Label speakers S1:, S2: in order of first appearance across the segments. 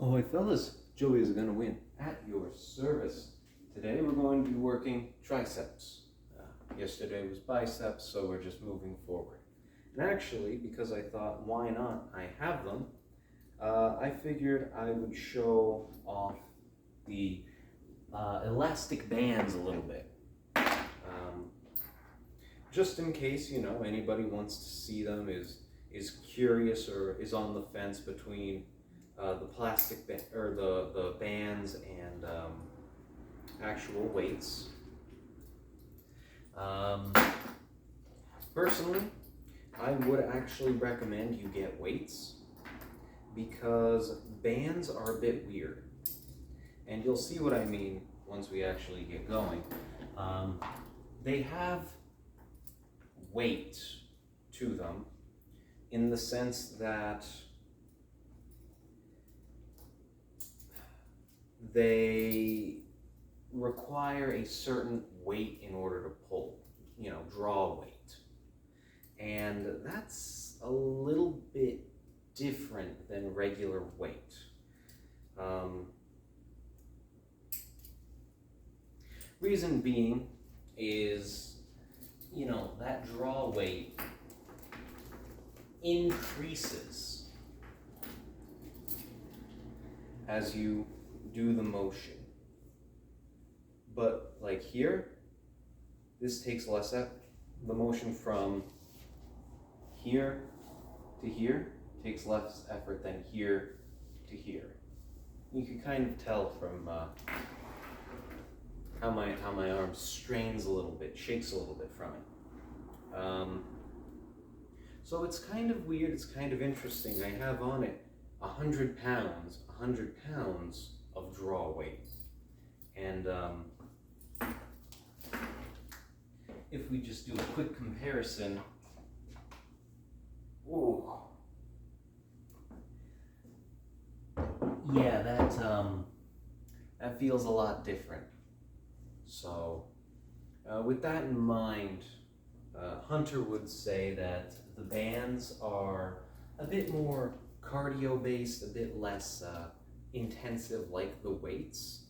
S1: Ahoy fellas, Joey is gonna win at your service. Today we're going to be working triceps. Yesterday was biceps, so we're just moving forward. And actually, because I thought, why not? I have them. I figured I would show off the elastic bands a little bit. Just in case, anybody wants to see them, is curious or is on the fence between the plastic or the bands and actual weights. Personally, I would actually recommend you get weights because bands are a bit weird, and you'll see what I mean once we actually get going. They have weight to them in the sense that they require a certain weight in order to pull, draw weight. And that's a little bit different than regular weight. Reason being is, that draw weight increases as you do the motion. But like here, this takes less effort. The motion from here to here takes less effort than here to here. You can kind of tell from how my arm strains a little bit, shakes a little bit from it. So it's kind of weird, it's kind of interesting. I have on it 100 pounds of draw weight. And if we just do a quick comparison, ooh, yeah, that feels a lot different. So with that in mind, Hunter would say that the bands are a bit more cardio based, a bit less intensive like the weights.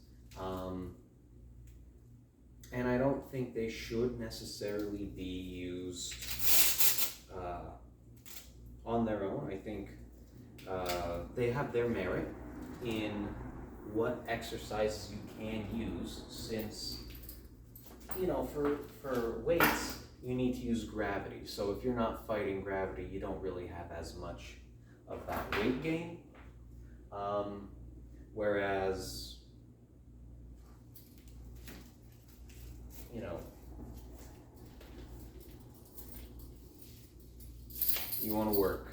S1: And I don't think they should necessarily be used on their own. I think they have their merit in what exercises you can use, since, for weights, you need to use gravity. So if you're not fighting gravity, you don't really have as much of that weight gain. Whereas, you want to work,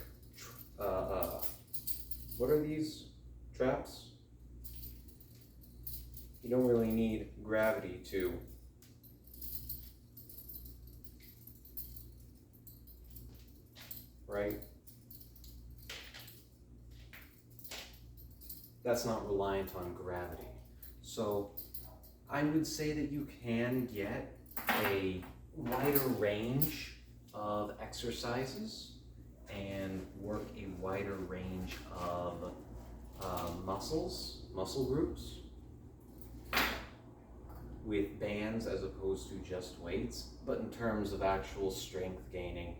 S1: what are these traps? You don't really need gravity to right? That's not reliant on gravity. So I would say that you can get a wider range of exercises and work a wider range of muscle groups with bands as opposed to just weights. But in terms of actual strength gaining,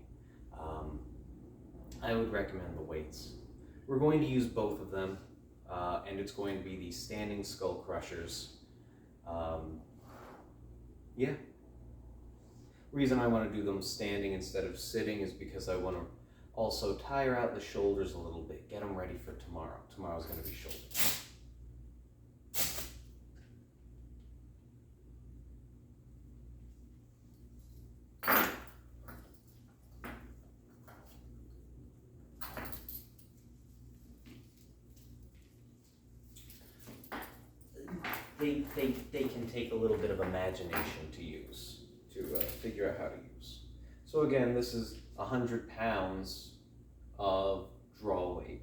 S1: I would recommend the weights. We're going to use both of them, and it's going to be the standing skull crushers. Yeah. Reason I want to do them standing instead of sitting is because I want to also tire out the shoulders a little bit, get them ready for tomorrow. Tomorrow's going to be shoulders. They can take a little bit of imagination to use, to figure out how to use. So again, this is 100 pounds of draw weight.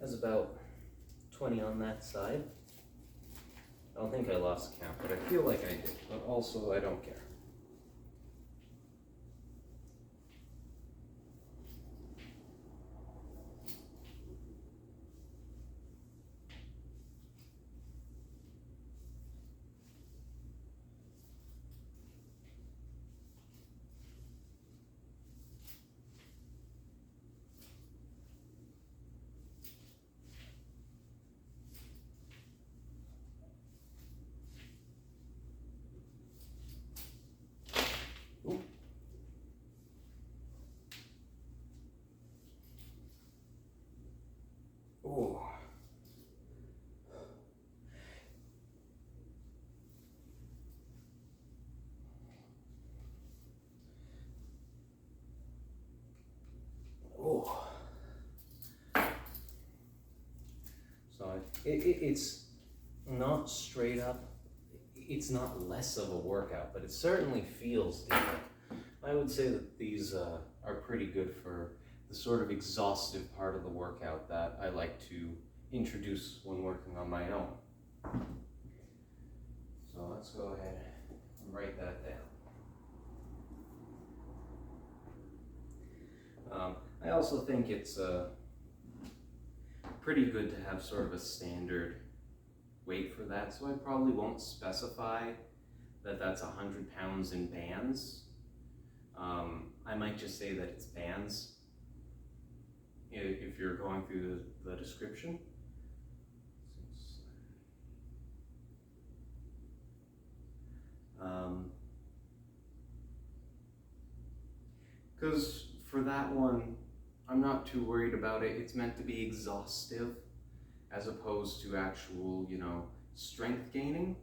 S1: has about 20 on that side. I don't think I lost count, but I feel like I did, but also I don't care. Ooh. Ooh. Ooh. So it's not straight up, it's not less of a workout, but it certainly feels different. I would say that these are pretty good for the sort of exhaustive part of the workout that I like to introduce when working on my own. So let's go ahead and write that down. I also think it's pretty good to have sort of a standard weight for that, so I probably won't specify that that's 100 pounds in bands. I might just say that it's bands if you're going through the description. Because for that one, I'm not too worried about it. It's meant to be exhaustive as opposed to actual, strength gaining.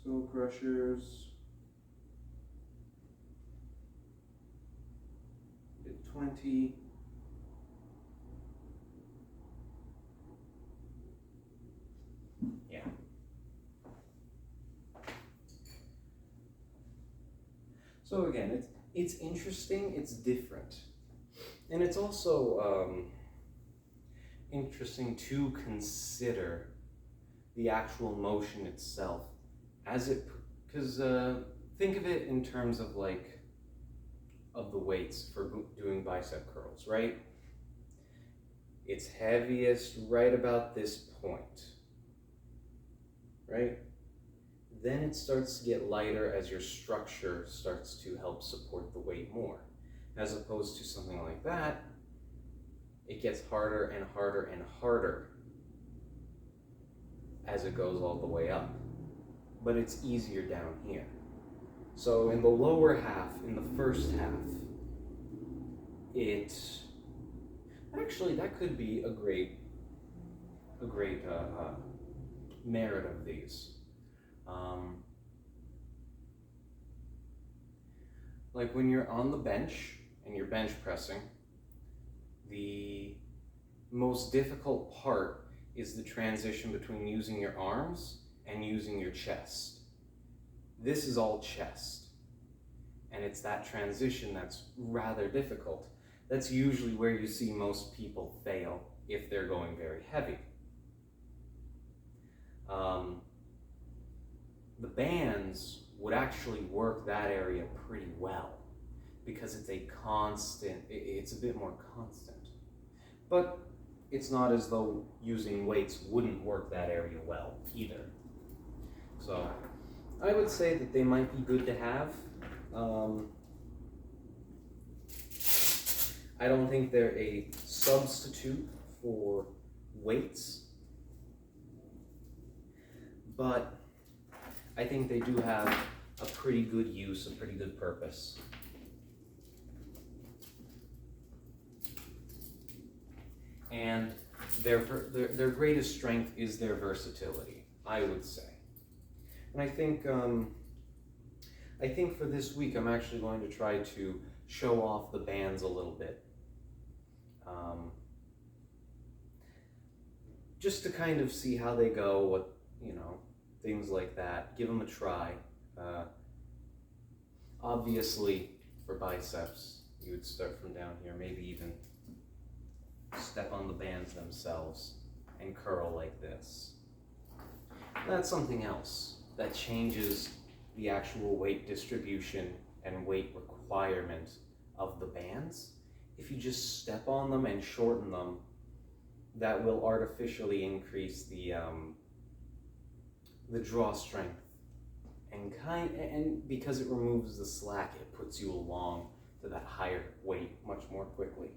S1: Skull crushers. Did 20. Yeah. So again, it's interesting, it's different. And it's also interesting to consider the actual motion itself because think of it in terms of of the weights for doing bicep curls, right? It's heaviest right about this point, right? Then it starts to get lighter as your structure starts to help support the weight more. As opposed to something like that, it gets harder and harder and harder as it goes all the way up. But it's easier down here. So in the lower half, in the first half, actually that could be a great merit of these. Like when you're on the bench and you're bench pressing, the most difficult part is the transition between using your arms and using your chest. This is all chest, and it's that transition that's rather difficult. That's usually where you see most people fail if they're going very heavy. The bands would actually work that area pretty well because it's it's a bit more constant. But it's not as though using weights wouldn't work that area well either. So I would say that they might be good to have. I don't think they're a substitute for weights, but I think they do have a pretty good use, a pretty good purpose. And their greatest strength is their versatility, I would say. And I think for this week, I'm actually going to try to show off the bands a little bit. Just to kind of see how they go, things like that. Give them a try. Obviously, for biceps, you would start from down here, maybe even step on the bands themselves and curl like this. That's something else that changes the actual weight distribution and weight requirement of the bands. If you just step on them and shorten them, that will artificially increase the draw strength, and because it removes the slack, it puts you along to that higher weight much more quickly.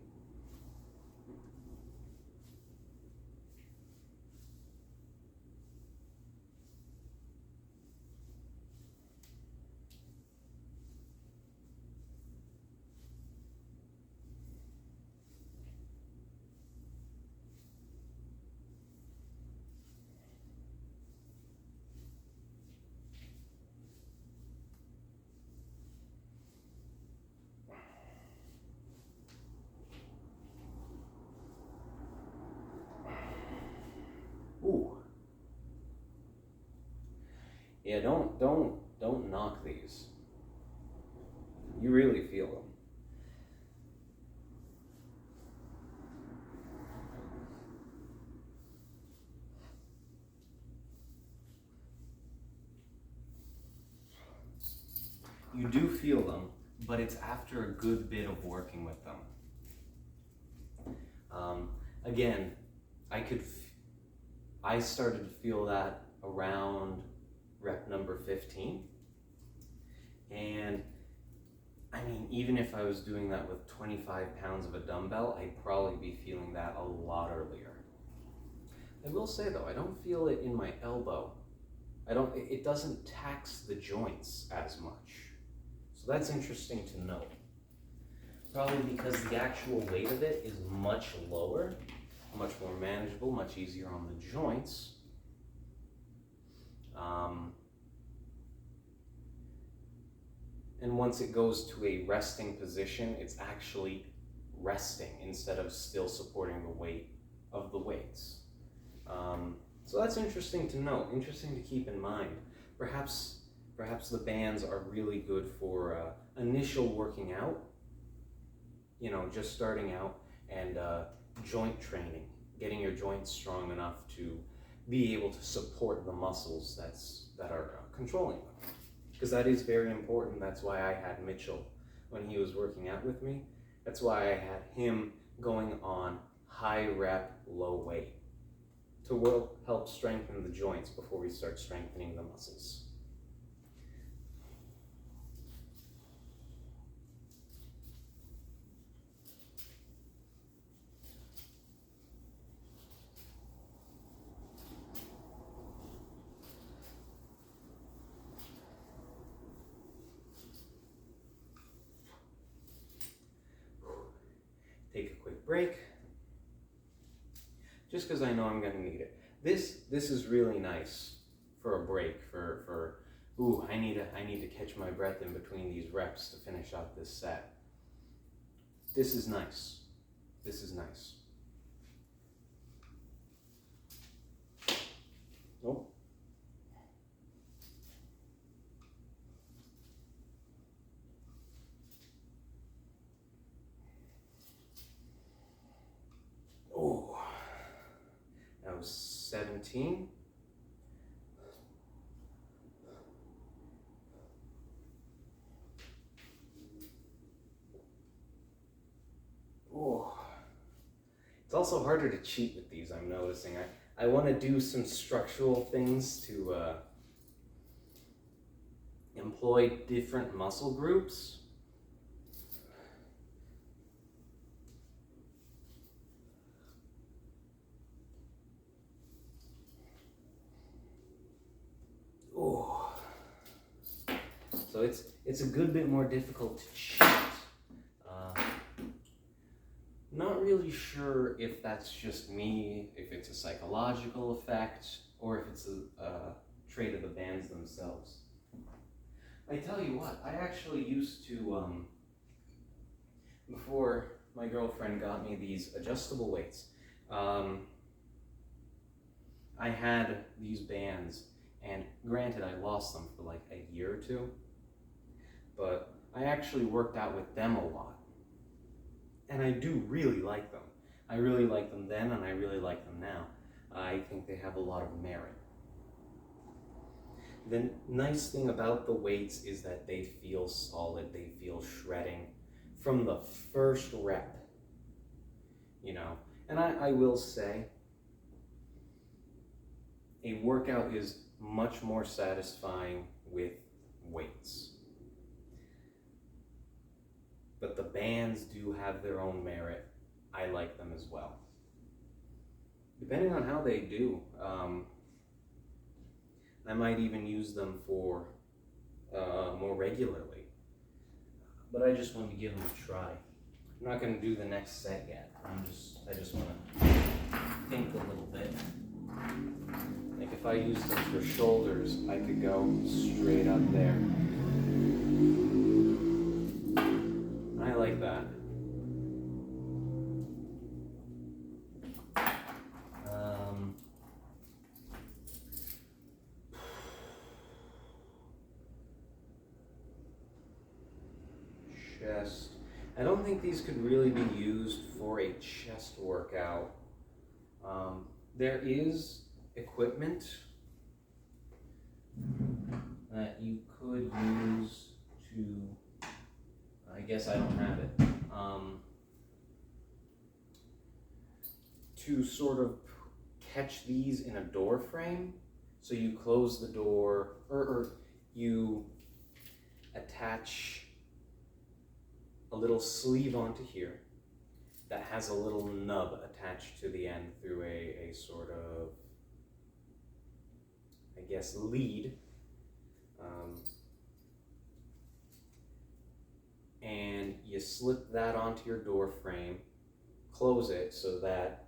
S1: Ooh. Yeah, don't knock these. You really feel them. You do feel them, but it's after a good bit of working with them. Again, I started to feel that around rep number 15. And I mean, even if I was doing that with 25 pounds of a dumbbell, I'd probably be feeling that a lot earlier. I will say though, I don't feel it in my elbow. It doesn't tax the joints as much. So that's interesting to note. Probably because the actual weight of it is much lower, much more manageable, much easier on the joints. And once it goes to a resting position, it's actually resting instead of still supporting the weight of the weights. So that's interesting to note, interesting to keep in mind. Perhaps the bands are really good for initial working out, you know, just starting out, and joint training, getting your joints strong enough to be able to support the muscles that are controlling them. Because that is very important. That's why I had Mitchell when he was working out with me. That's why I had him going on high rep, low weight to help strengthen the joints before we start strengthening the muscles. Take a quick break, just because I know I'm going to need it. This is really nice for a break. Ooh, I need to catch my breath in between these reps to finish out this set. This is nice. This is nice. Oh. Oh. That was 17. Oh. It's also harder to cheat with these, I'm noticing. I want to do some structural things to employ different muscle groups. Oh. So it's a good bit more difficult to cheat. Not really sure if that's just me, if it's a psychological effect, or if it's a trait of the bands themselves. I tell you what, I actually used to, before my girlfriend got me these adjustable weights, I had these bands, and granted I lost them for like a year or two, but I actually worked out with them a lot. And I do really like them. I really liked them then, and I really like them now. I think they have a lot of merit. The nice thing about the weights is that they feel solid, they feel shredding from the first rep, you know. And I will say, a workout is much more satisfying with weights. But the bands do have their own merit. I like them as well. Depending on how they do, I might even use them for more regularly. But I just want to give them a try. I'm not going to do the next set yet. I just want to think a little bit. Like if I use them for shoulders, I could go straight up there. I like that. Chest. I don't think these could really be used for a chest workout. There is equipment that you could use to, I guess I don't have it, to sort of catch these in a door frame. So you close the door, or you attach a little sleeve onto here that has a little nub attached to the end through a sort of, I guess, lead. And you slip that onto your door frame, close it so that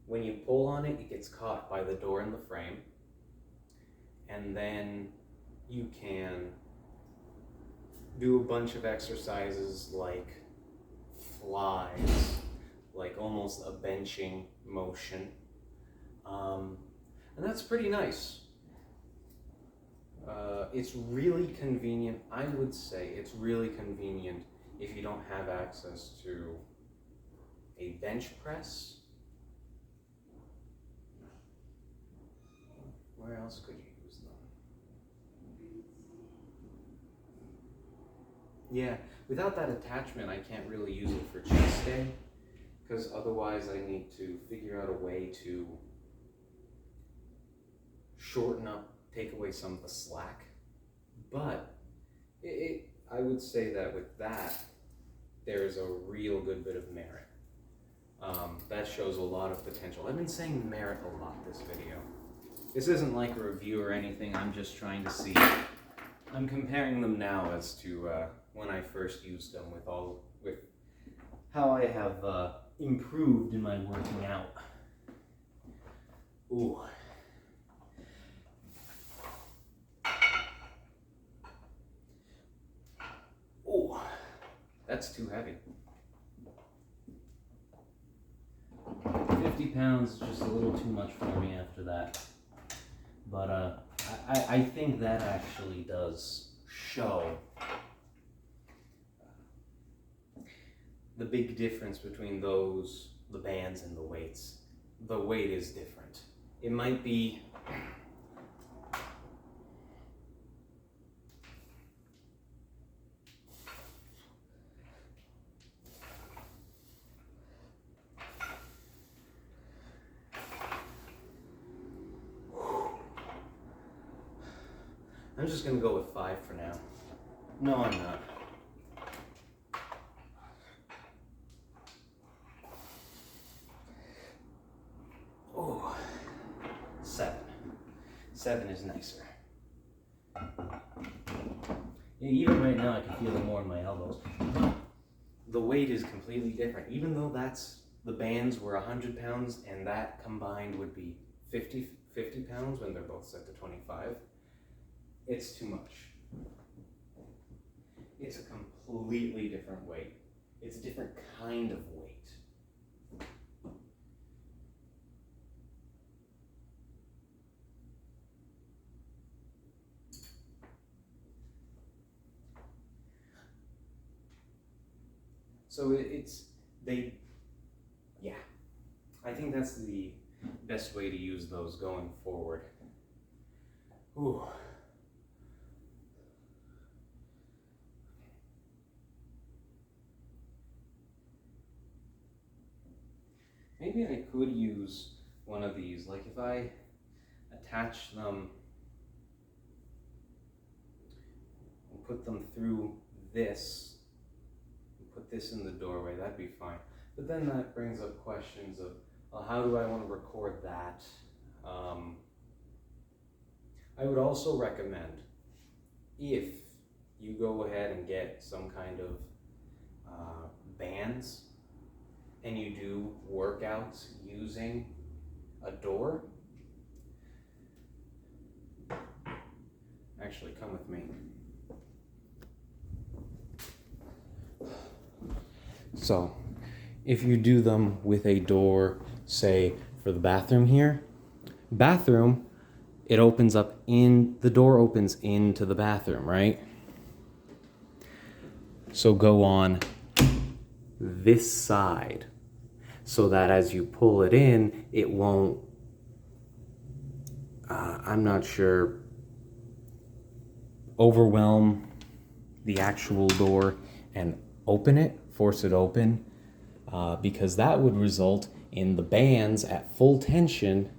S1: when you pull on it, it gets caught by the door and the frame. And then you can do a bunch of exercises like flies, like almost a benching motion. And that's pretty nice. It's really convenient. I would say it's really convenient if you don't have access to a bench press. Where else could you use them? Yeah, without that attachment, I can't really use it for chest day, because otherwise I need to figure out a way to shorten up, take away some of the slack. But I would say that with that, there's a real good bit of merit. That shows a lot of potential. I've been saying merit a lot this video. This isn't like a review or anything. I'm just trying to see. I'm comparing them now as to when I first used them with how I have improved in my working out. Ooh. Ooh, that's too heavy. 50 pounds is just a little too much for me after that. But I think that actually does show the big difference between the bands and the weights. The weight is different. It might be I'm just gonna go with 5 for now. No, I'm not. Oh, 7. 7 is nicer. Yeah, even right now I can feel it more in my elbows. The weight is completely different. Even though the bands were 100 pounds and that combined would be 50 pounds when they're both set to 25. It's too much. It's a completely different weight. It's a different kind of weight. So yeah, I think that's the best way to use those going forward. Ooh. Maybe I could use one of these, like if I attach them and put them through this, and put this in the doorway, that'd be fine. But then that brings up questions of, well, how do I want to record that? I would also recommend, if you go ahead and get some kind of bands and you do workouts using a door, actually come with me. So if you do them with a door, say for the bathroom here, it opens up the door opens into the bathroom, right? So go on this side so that as you pull it in, it won't, I'm not sure, overwhelm the actual door and force it open, because that would result in the bands at full tension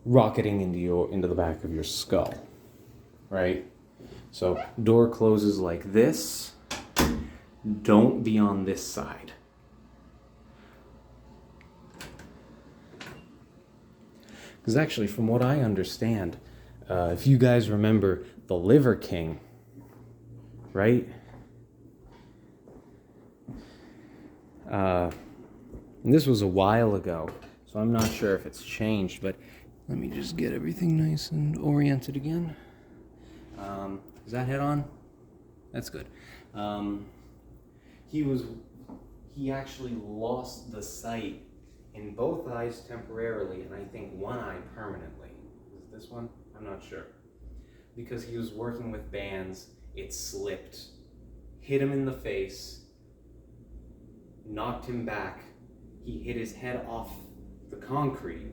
S1: rocketing into the back of your skull, right? So door closes like this. Don't be on this side. Because actually, from what I understand, if you guys remember the Liver King, right? And this was a while ago, so I'm not sure if it's changed, but let me just get everything nice and oriented again. Is that head on? That's good. He actually lost the sight in both eyes temporarily, and I think one eye permanently. Is it this one? I'm not sure. Because he was working with bands, it slipped, hit him in the face, knocked him back. He hit his head off the concrete,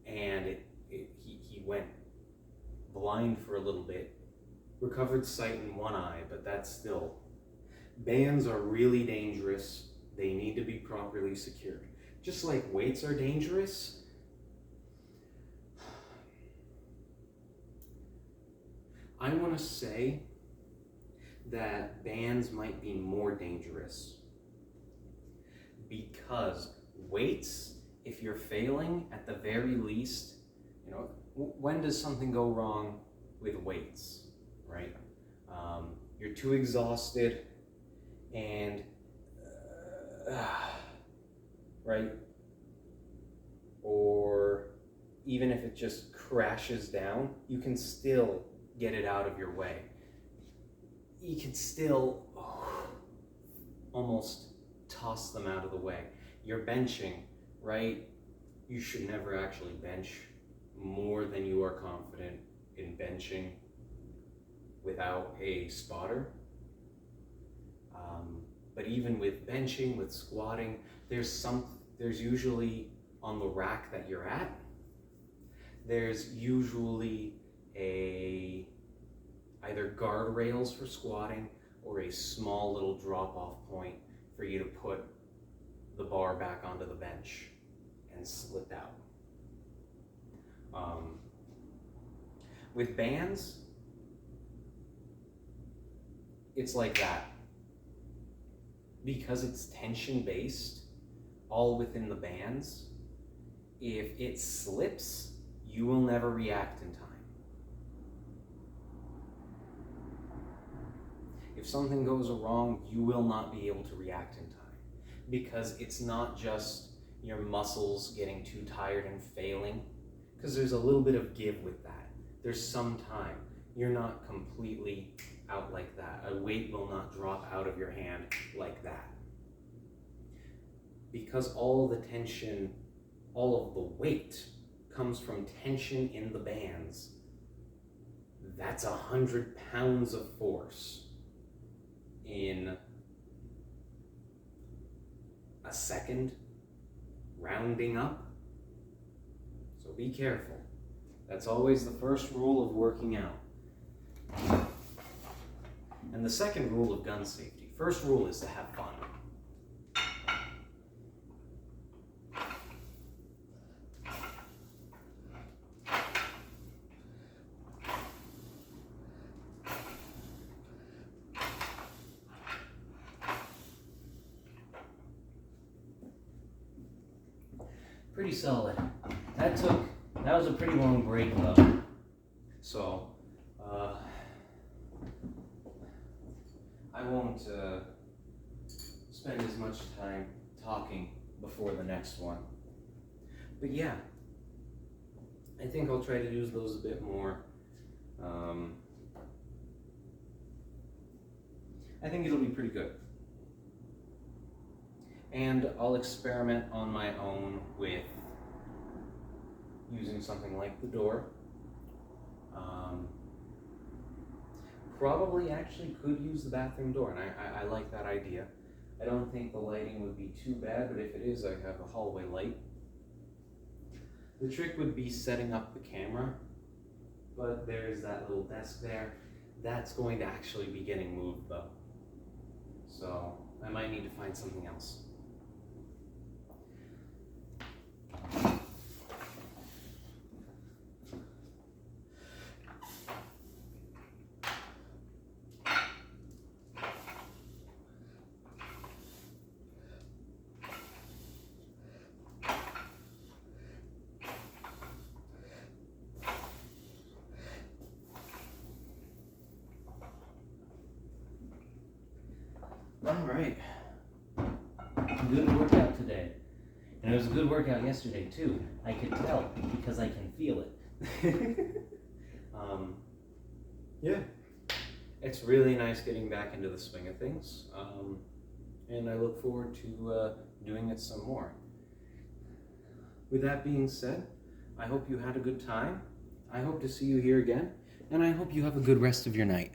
S1: and he went blind for a little bit. Recovered sight in one eye, but that's still. Bands are really dangerous. They need to be properly secured. Just like weights are dangerous, I want to say that bands might be more dangerous, because weights, if you're failing, at the very least, when does something go wrong with weights, right? You're too exhausted and, right? Or even if it just crashes down, you can still get it out of your way. You can still almost toss them out of the way. You're benching, right? You should never actually bench more than you are confident in benching without a spotter. But even with benching, with squatting, there's usually on the rack that you're at, there's usually either guardrails for squatting or a small little drop-off point for you to put the bar back onto the bench and slip out. With bands, it's like that. Because it's tension-based, all within the bands, if it slips, you will never react in time. If something goes wrong, you will not be able to react in time, because it's not just your muscles getting too tired and failing, because there's a little bit of give with that. There's some time. You're not completely out like that. A weight will not drop out of your hand like that. Because all the tension, all of the weight comes from tension in the bands, that's 100 pounds of force. in a second, rounding up. So be careful. That's always the first rule of working out. And the second rule of gun safety. First rule is to have fun. Pretty solid. That was a pretty long break though. So, I won't spend as much time talking before the next one. But yeah, I think I'll try to use those a bit more. I think it'll be pretty good. And I'll experiment on my own with using something like the door. Probably actually could use the bathroom door, and I like that idea. I don't think the lighting would be too bad, but if it is, I have a hallway light. The trick would be setting up the camera, but there's that little desk there. That's going to actually be getting moved though. So I might need to find something else. All right, good workout today. And it was a good workout yesterday too. I could tell because I can feel it. Yeah, it's really nice getting back into the swing of things. And I look forward to doing it some more. With that being said, I hope you had a good time. I hope to see you here again, and I hope you have a good rest of your night.